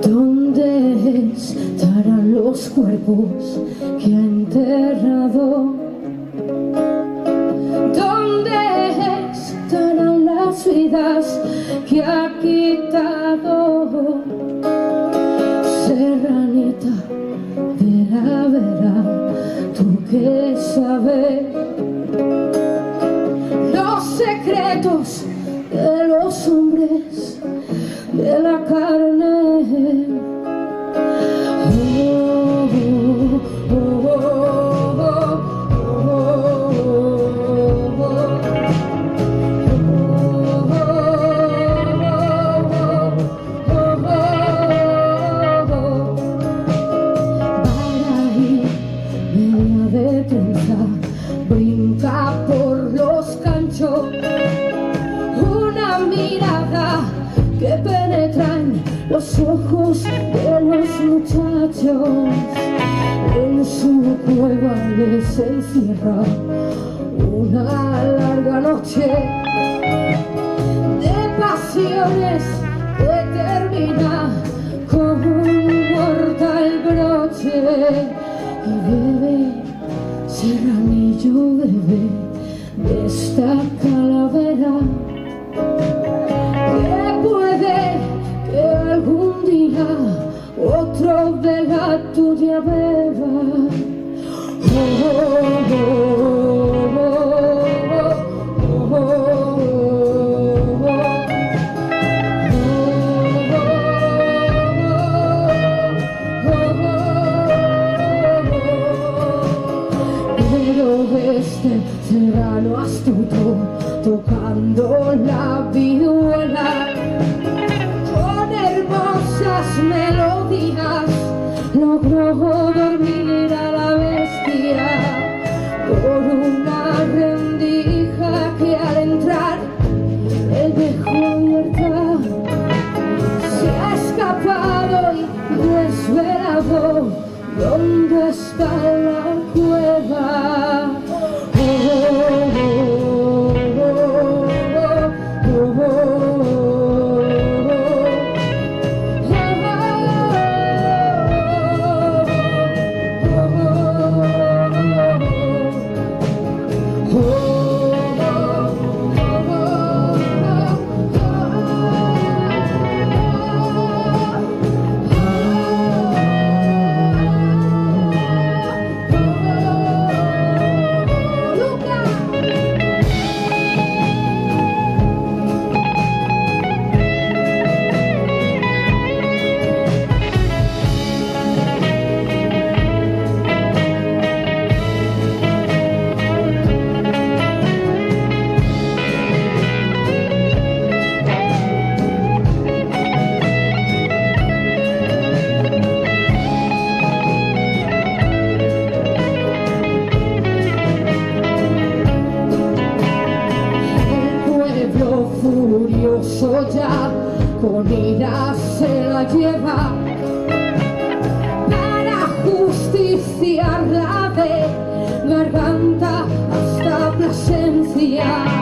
¿Dónde estarán los cuerpos que ha enterrado? ¿Dónde estarán las vidas que ha quitado? Serranita de la vera, tú que sabes los secretos de los hombres de la carne. Brinca por los canchos una mirada que penetra en los ojos de los muchachos. En su cueva les encierra una larga noche de pasiones que termina con un mortal broche. Y bebe, serranillo, bebé de esta calavera, que puede que algún día otro de la tuya beba. Este serrano astuto tocando la vihuela con hermosas melodías logró dormir a la bestia por una rendija que al entrar él dejó abierta. Se ha escapado y desvelado dónde está la cueva. Furioso ya, con ira se la lleva para justiciarla de garganta hasta Plasencia.